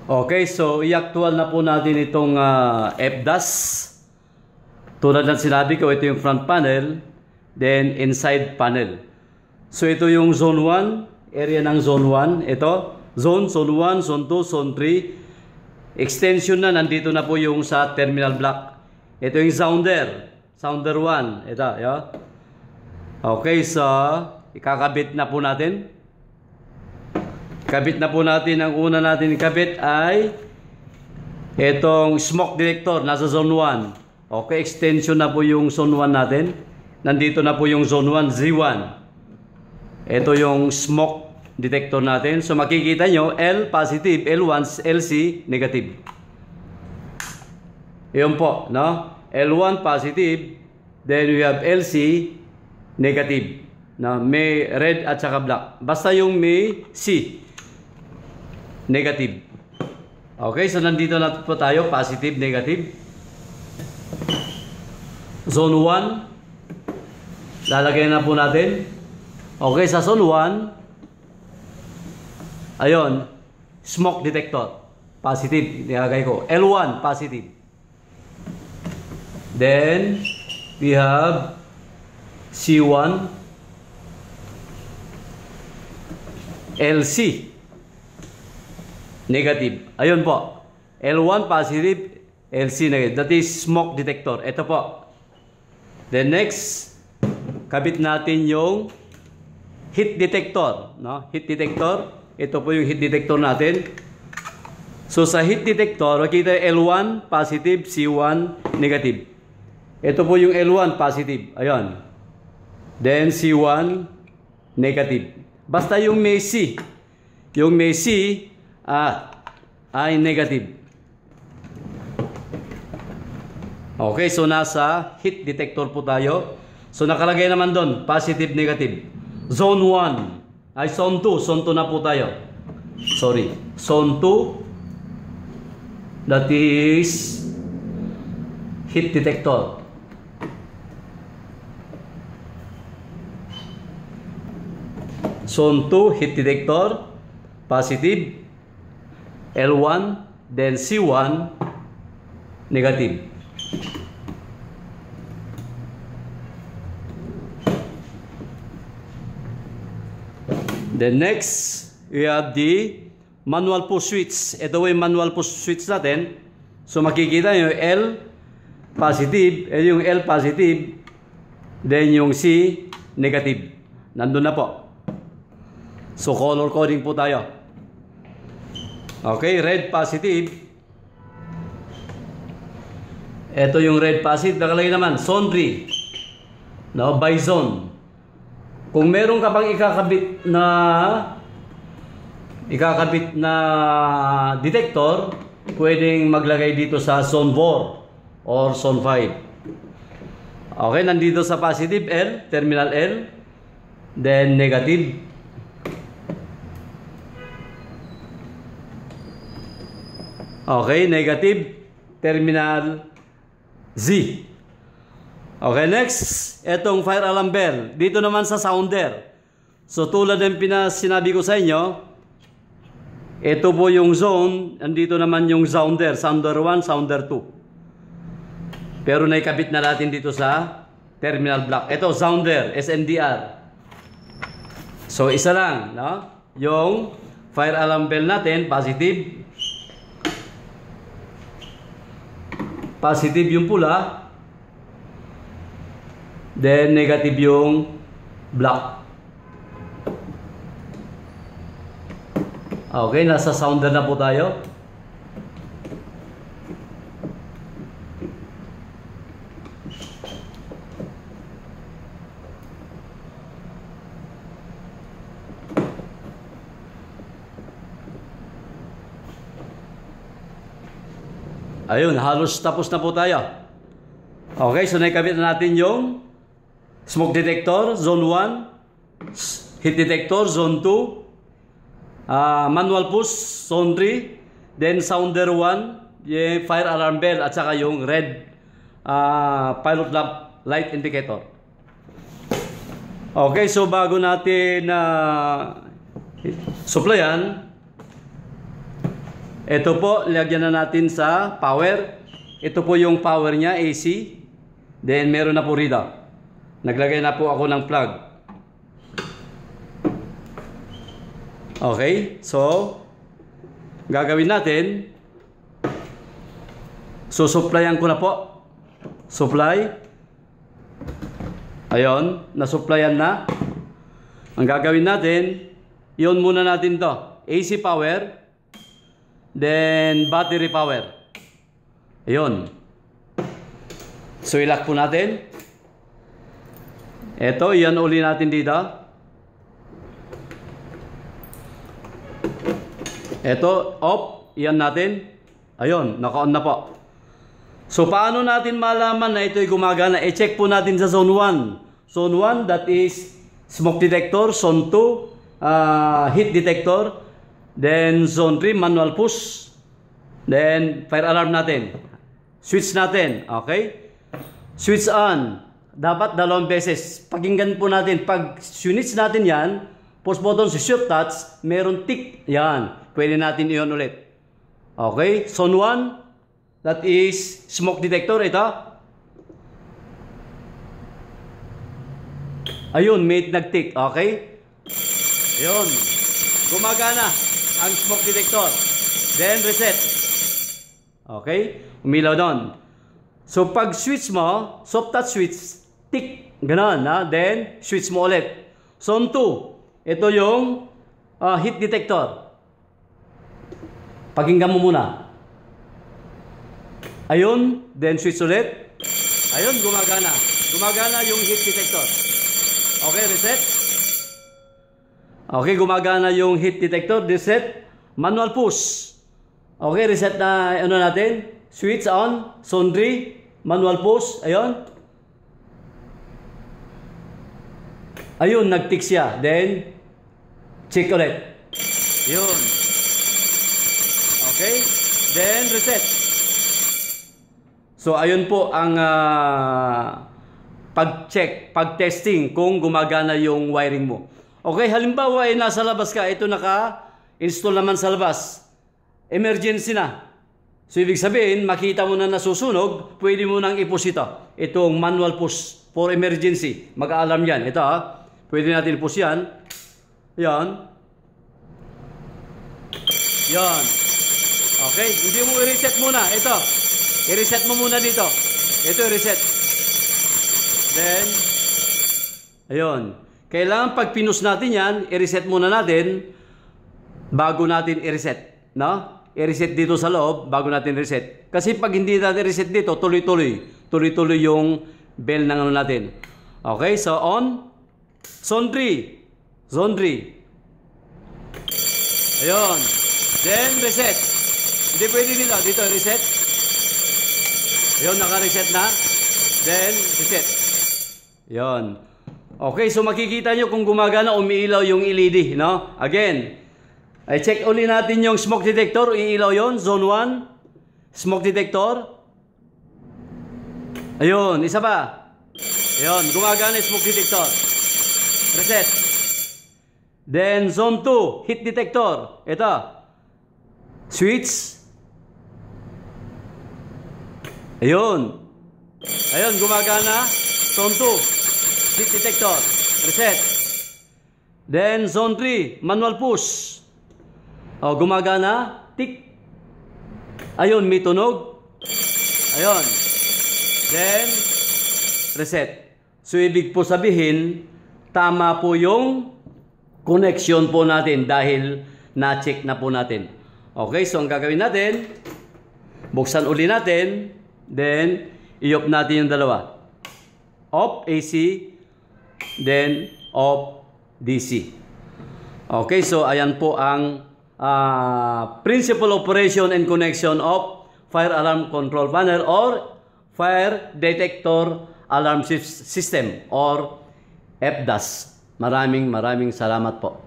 Okay, so i-actual na po natin itong FDAS. Tulad ng sinabi ko, ito yung front panel, then inside panel. So ito yung zone 1, area ng zone 1. Ito, zone 1, zone 2, zone 3. Extension na, nandito na po yung sa terminal block. Ito yung sounder 1. Ito, yeah. Okay, so ikakabit na po natin. Kabit na po natin. Ang una natin ikabit ay itong smoke detector. Nasa zone 1. Okay, extension na po yung zone 1 natin. Nandito na po yung zone 1, Z1. Ito yung smoke detector natin. So makikita nyo, L positive, L1, LC negative. Yun po, no? L1 positive, then we have LC negative. No? May red at saka black. Basta yung may C negative. Okay, so nandito na po tayo, positive, negative. Zone 1, lalagay na po natin. Okay, sa zone 1, ayun, smoke detector, positive, nilagay ko. L1, positive. Then, we have C1, LC negative. Ayun po. L1 positive, LC negative. That is smoke detector. Ito po. Then next, kabit natin yung heat detector. No? Heat detector. Ito po yung heat detector natin. So sa heat detector, makita L1 positive, C1 negative. Ito po yung L1 positive. Ayun. Then C1 negative. Basta yung may C. Yung may C ay negative. Okay, so nasa heat detector po tayo. So nakalagay naman doon, positive, negative. Zone 1, ay zone 2. Zone 2 na po tayo. Sorry. Zone 2, that is heat detector. Zone 2, heat detector, positive. L1, then C1, negative. Then next, we have the manual push switch. Ito yung manual push switch natin. So makikita nyo, L positive, yung L positive, then yung C negative. Nandun na po. So color coding po tayo. Okay, red positive. Ito yung red positive. Nakalagay naman, zone 3. No, by zone. Kung meron ka pang ikakabit na detector, pwedeng maglagay dito sa zone 4 or zone 5. Okay, nandito sa positive L, terminal L, then negative. Okay, negative, terminal Z. Okay, next, etong fire alarm bell. Dito naman sa sounder. So tulad ng sinabi ko sa inyo, ito po yung zone, andito naman yung sounder, sounder 1, sounder 2. Pero naikabit na natin dito sa terminal block. Ito, sounder, SNDR. So isa lang, no? Yung fire alarm bell natin, positive. Positive yung pula, then negative yung black. Okay, nasa sounder na po tayo. Ayun, halos tapos na po tayo. Okay, so naikabit na natin yung smoke detector, zone 1, heat detector, zone 2, manual push, zone 3, then sounder 1, yung fire alarm bell, at saka yung red pilot lamp light indicator. Okay, so bago natin supplyan, Ito po, lagyan na natin sa power. Ito po yung power niya, AC. Then, meron na po rito. Naglagay na po ako ng plug. Okay, so, gagawin natin, supplyan ko na po. Supply. Ayun, nasupplyan na. Ang gagawin natin, yun muna natin to. AC power. Then, battery power. Ayun. So, ilock po natin. Ito, yan uli natin dito. Ito, off. Yan natin. Ayun, naka-on na po. So, paano natin malaman na ito'y gumagana? I-check po natin sa zone 1. Zone 1, that is smoke detector. Zone 2, heat detector. Then, zone 3, manual push. Then, fire alarm natin. Switch natin. Okay? Switch on. Dapat dalawang beses. Pakinggan po natin. Pag switch natin yan, push button, shoot touch, meron tick. Yan. Pwede natin iyon ulit. Okay? Zone 1, that is smoke detector. Ito. Ayun, may nag-tick. Okay? Ayun. Gumagana ang smoke detector. Then, reset. Okay? Umilaw doon. So, pag switch mo, soft touch switch, tick. Ganon, ha? Then, switch mo ulit. Zone 2. Ito yung heat detector. Pakinggan mo muna. Ayun. Then, switch ulit. Ayun, gumagana. Gumagana yung heat detector. Okay, reset. Okay, gumagana yung heat detector. Reset. Manual push. Okay, reset na ano natin. Switch on. Zone 3. Manual push. Ayun. Ayun, nag-tick siya. Then, check ulit. Ayun. Okay. Then, reset. So, ayun po ang pag-check, pag-testing kung gumagana yung wiring mo. Okay, halimbawa ay nasa labas ka, ito naka-install naman sa labas. Emergency na. So, ibig sabihin, makita mo na nasusunog, pwede mo nang i-push ito. Itong manual push for emergency. Mag-alarm yan. Ito pwede natin i-push yan. Yan. Yan. Okay, hindi mo i-reset muna. Ito. I-reset mo muna dito. Ito i-reset. Then, ayun. Kailangan pag pinus natin yan, i-reset muna natin bago natin i-reset. No? I-reset dito sa loob bago natin reset. Kasi pag hindi natin reset dito, tuloy-tuloy. Tuloy-tuloy yung bell ng ano natin. Okay, so on. Zone 3. Zone 3. Ayun. Then reset. Hindi pwede dito. Dito reset. Ayun, naka-reset na. Then reset. Ayun. Okay, so makikita nyo kung gumagana, umiilaw yung LED, no? Again, I check uli natin yung smoke detector, iilaw yon, zone 1, smoke detector. Ayun, isa pa. Ayun, gumagana yung smoke detector. Reset. Then, zone 2, heat detector. Ito. Switch. Ayun. Ayun, gumagana. Zone 2. Heat detector. Reset. Then, zone 3. Manual push. O, gumagana. Tick. Ayun, may tunog. Ayun. Then, reset. So, ibig po sabihin, tama po yung connection po natin dahil na-check na po natin. Okay, so ang gagawin natin, buksan uli natin, then, i-off natin yung dalawa. Off AC, then off DC. Okay, so ayan po ang principal operation and connection of fire alarm control panel or fire detector alarm system or FDAS. Maraming salamat po.